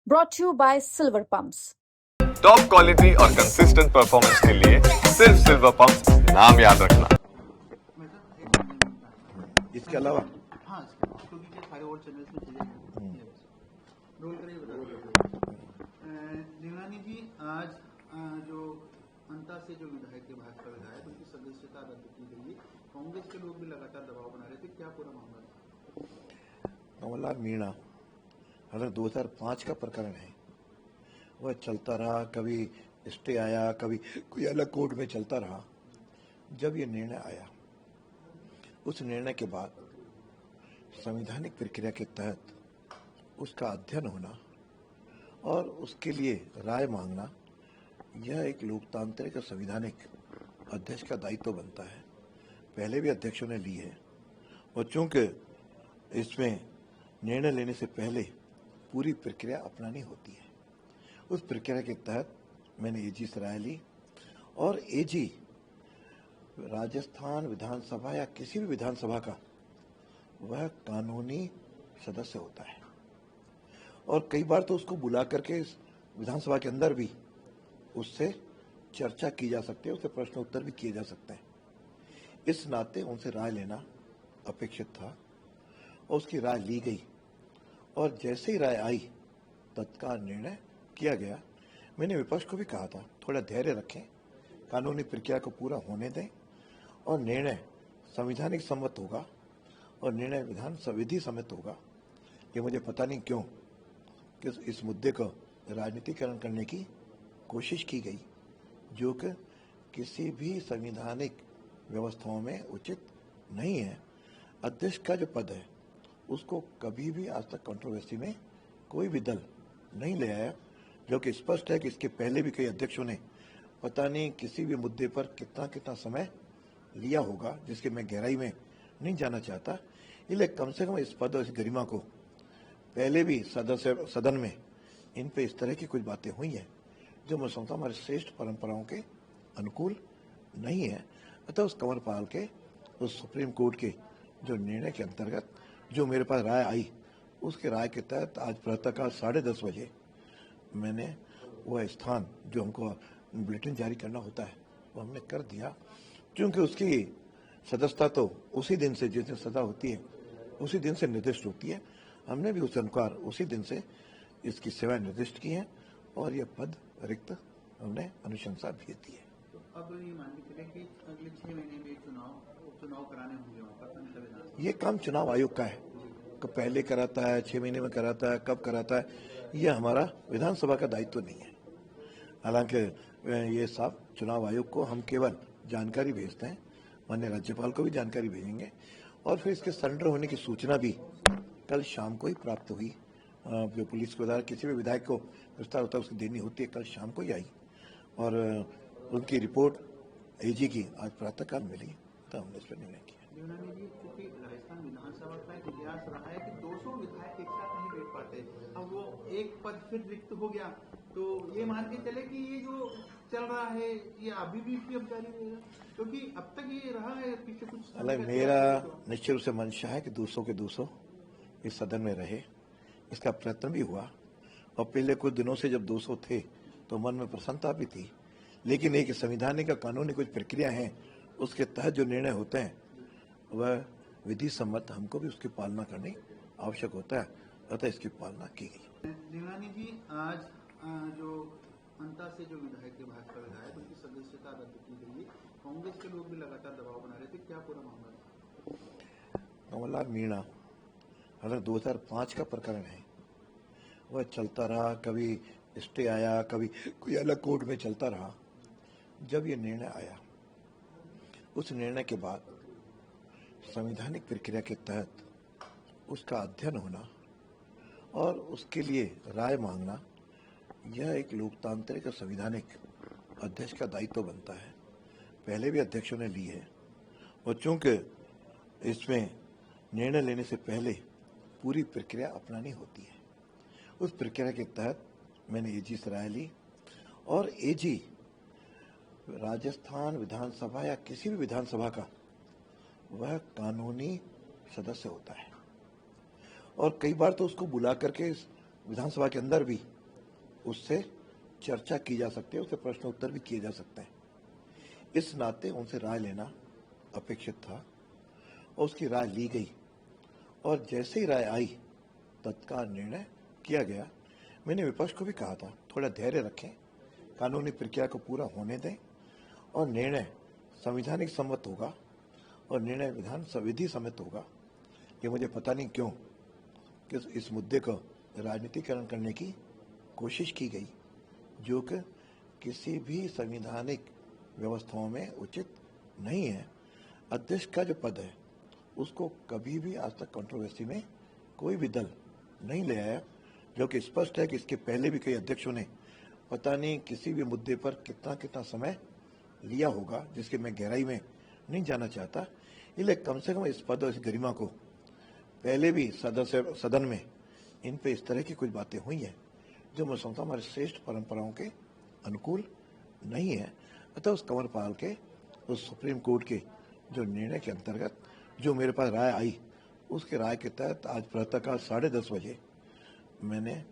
brought to you by Silver Pumps. Top quality और consistent performance के लिए सिर्फ सिल्वर पंप नाम याद रखना। इसके अलावा हाँ क्योंकि ये सारे और चैनल्स में चले रोल करिए बता देवानी जी। आज जो अंता से जो विधायक के भाजपा विधायक उनकी सदस्यता रद्द की गई है, कांग्रेस के लोग भी लगातार दबाव बना रहे थे, क्या पूरा मामला था? कमलनाथ मीणा हालांकि 2005 का प्रकरण है, वह चलता रहा, कभी स्टे आया, कभी कोई अलग कोर्ट में चलता रहा। जब ये निर्णय आया, उस निर्णय के बाद संवैधानिक प्रक्रिया के तहत उसका अध्ययन होना और उसके लिए राय मांगना, यह एक लोकतांत्रिक और संवैधानिक अध्यक्ष का दायित्व बनता है। पहले भी अध्यक्षों ने ली है और चूंकि इसमें निर्णय लेने से पहले पूरी प्रक्रिया अपनानी होती है, उस प्रक्रिया के तहत मैंने एजी से राय ली और एजी राजस्थान विधानसभा या किसी भी विधानसभा का वह कानूनी सदस्य होता है और कई बार तो उसको बुला करके विधानसभा के अंदर भी उससे चर्चा की जा सकती है, उससे प्रश्न उत्तर भी किए जा सकते हैं। इस नाते उनसे राय लेना अपेक्षित था और उसकी राय ली गई और जैसे ही राय आई तत्काल निर्णय किया गया। मैंने विपक्ष को भी कहा था, थोड़ा धैर्य रखें, कानूनी प्रक्रिया को पूरा होने दें और निर्णय संवैधानिक सम्मत होगा और निर्णय विधि सम्मत होगा। ये मुझे पता नहीं क्यों कि इस मुद्दे को राजनीतिकरण करने की कोशिश की गई, जो कि किसी भी संवैधानिक व्यवस्थाओं में उचित नहीं है। अध्यक्ष का जो पद है उसको कभी भी आज तक कंट्रोवर्सी में कोई भी दल नहीं ले आया, जो कि स्पष्ट है कि इसके पहले भी कई अध्यक्षों ने पता नहीं किसी भी मुद्दे पर कितना कितना समय लिया होगा, जिसके मैं गहराई में नहीं जाना चाहता। इसलिए कम से कम इस पद और इस गरिमा को पहले भी सदन में इन पे इस तरह की कुछ बातें हुई हैं जो मैं समझता हूँ हमारे श्रेष्ठ परंपराओं के अनुकूल नहीं है। अतः उस कंवरपाल के उस सुप्रीम कोर्ट के जो निर्णय के अंतर्गत जो मेरे पास राय आई, उसके राय के तहत आज प्रातःकाल 10:30 बजे मैंने वह स्थान जो हमको बुलेटिन जारी करना होता है वो हमने कर दिया, क्योंकि उसकी सदस्यता तो उसी दिन से, जिस दिन सजा होती है उसी दिन से निर्दिष्ट होती है। हमने भी उस अनुसार उसी दिन से इसकी सेवाएं निर्दिष्ट की हैं और यह पद रिक्त हमने अनुशंसा भी दी है। तो अब ये मान के चले कि अगले 6 महीने में चुनाव कराने होंगे वहाँ पर। ये काम चुनाव आयोग का है, कब पहले कराता है, 6 महीने में कराता है, कब कराता है, यह हमारा विधानसभा का दायित्व नहीं है। हालांकि ये सब चुनाव आयोग को हम केवल जानकारी भेजते हैं, माननीय राज्यपाल को भी जानकारी भेजेंगे और फिर इसके सरेंडर होने की सूचना भी कल शाम को ही प्राप्त हुई। जो पुलिस के द्वारा किसी भी विधायक को विस्तार होता है उसकी देनी होती है, कल शाम को ही आई और उनकी रिपोर्ट एजी की आज प्रातःकाल मिली, तो हमने इस पर निर्णय किया। देवनानी जी, क्योंकि राजस्थान विधानसभा का एक इतिहास रहा है कि 200 विधायक एक साथ नहीं बैठ पाते, अब वो एक पद फिर रिक्त हो गया, तो ये मान के चले कि ये जो चल रहा है ये अभी भी अब जारी रहेगा, क्योंकि अब तक ये रहा है पीछे कुछ। मेरा निश्चित रूप से मंशा है कि 200 के 200 इस सदन में रहे, इसका प्रयत्न भी हुआ और पिछले कुछ दिनों से जब 200 थे तो मन में प्रसन्नता भी थी, लेकिन एक संविधानिक का कानूनी कुछ प्रक्रिया है, उसके तहत जो निर्णय होते हैं वह विधि सम्मत, हमको भी उसकी पालना करनी आवश्यक होता है, अतः इसकी पालना की गई। देवनानी जी, आज जो अंता से जो विधायक के भाजपा विधायक उनकी सदस्यता रद्द की गई है, कांग्रेस के लोग भी लगातार दबाव बना रहे थे, क्या पूरा मामला था? कमलनाथ मीणा हालांकि 2005 का प्रकरण है, वह चलता रहा, कभी स्टे आया, कभी कोई अलग कोर्ट में चलता रहा। जब ये निर्णय आया, उस निर्णय के बाद संवैधानिक प्रक्रिया के तहत उसका अध्ययन होना और उसके लिए राय मांगना, यह एक लोकतांत्रिक और संवैधानिक अध्यक्ष का दायित्व बनता है। पहले भी अध्यक्षों ने ली है और चूंकि इसमें निर्णय लेने से पहले पूरी प्रक्रिया अपनानी होती है, उस प्रक्रिया के तहत मैंने एजी से राय ली और एजी राजस्थान विधानसभा या किसी भी विधानसभा का वह कानूनी सदस्य होता है और कई बार तो उसको बुला करके विधानसभा के अंदर भी उससे चर्चा की जा सकती है, उससे प्रश्न उत्तर भी किए जा सकते हैं। इस नाते उनसे राय लेना अपेक्षित था और उसकी राय ली गई और जैसे ही राय आई तत्काल निर्णय किया गया। मैंने विपक्ष को भी कहा था थोड़ा धैर्य रखें, कानूनी प्रक्रिया को पूरा होने दें और निर्णय संवैधानिक सम्मत होगा और निर्णय विधि सम्मत होगा। ये मुझे पता नहीं क्यों कि इस मुद्दे को राजनीतिकरण करने की कोशिश की गई, जो कि किसी भी संवैधानिक व्यवस्थाओं में उचित नहीं है। अध्यक्ष का जो पद है उसको कभी भी आज तक कंट्रोवर्सी में कोई भी दल नहीं ले आया, जो कि स्पष्ट है कि इसके पहले भी कई अध्यक्षों ने पता नहीं किसी भी मुद्दे पर कितना कितना समय लिया होगा, जिसके मैं गहराई में नहीं जाना चाहता। इसलिए कम से कम इस पद और इस गरिमा को पहले भी सदन में इन पे इस तरह की कुछ बातें हुई हैं जो मैं समझता हूँ हमारे श्रेष्ठ परंपराओं के अनुकूल नहीं है। अतः उस कंवरपाल के उस सुप्रीम कोर्ट के जो निर्णय के अंतर्गत जो मेरे पास राय आई, उसके राय के तहत आज प्रातःकाल 10:30 बजे मैंने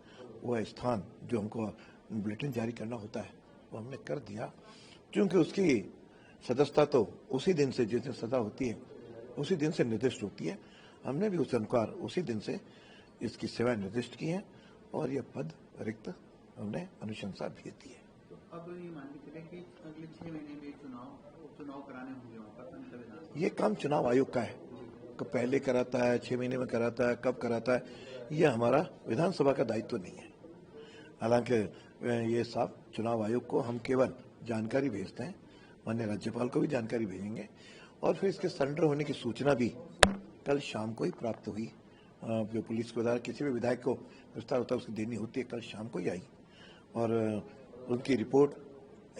वह स्थान जो हमको बुलेटिन जारी करना होता है वो हमने कर दिया, क्योंकि उसकी सदस्यता तो उसी दिन से, जिस दिन सजा होती है उसी दिन से निर्दिष्ट होती है। हमने भी उस अनुसार उसी दिन से इसकी सेवाएं निर्दिष्ट की हैं और यह पद रिक्त हमने अनुशंसा भी दी है। तो अब ये मान के चले कि अगले 6 महीने में उपचुनाव कराने होंगे वहाँ पर विधानसभा। ये काम चुनाव आयोग का है, कब पहले कराता है, 6 महीने में कराता है, कब कराता है, ये हमारा विधानसभा का दायित्व नहीं है। हालांकि ये सब चुनाव आयोग को हम केवल जानकारी भेजते हैं, माननीय राज्यपाल को भी जानकारी भेजेंगे और फिर इसके सरेंडर होने की सूचना भी कल शाम को ही प्राप्त हुई। जो पुलिस के द्वारा किसी भी विधायक को विस्तार होता है उसकी देनी होती है, कल शाम को ही आई और उनकी रिपोर्ट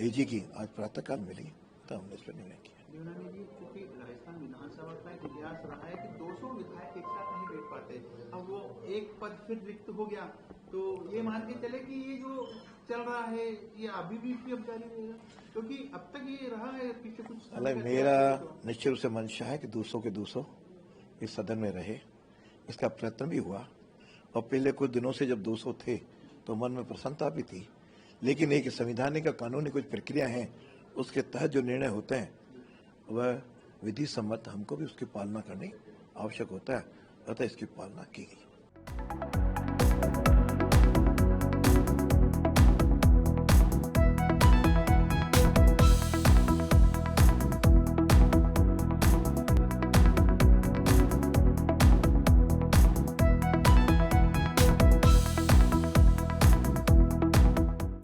एजी की आज प्रातःकाल मिली, तो हमने इस पर निर्णय किया। देवनानी जी, क्योंकि राजस्थान विधानसभा का एक इतिहास रहा है कि 200 विधायक एक साथ नहीं बैठ पाते, अब वो एक पद फिर रिक्त हो गया, तो ये मान के चले कि ये जो चल रहा है ये अभी भी जारी रहेगा, क्योंकि अब तक ये रहा है पीछे कुछ। मेरा निश्चित रूप से मंशा है कि 200 के 200 इस सदन में रहे, इसका प्रयत्न भी हुआ और पिछले कुछ दिनों से जब 200 थे तो मन में प्रसन्नता भी थी, लेकिन एक संविधानिक का कानूनी कुछ प्रक्रिया है, उसके तहत जो निर्णय होते हैं वह विधि सम्मत, हमको भी उसकी पालना करनी आवश्यक होता है, अतः इसकी पालना की गई।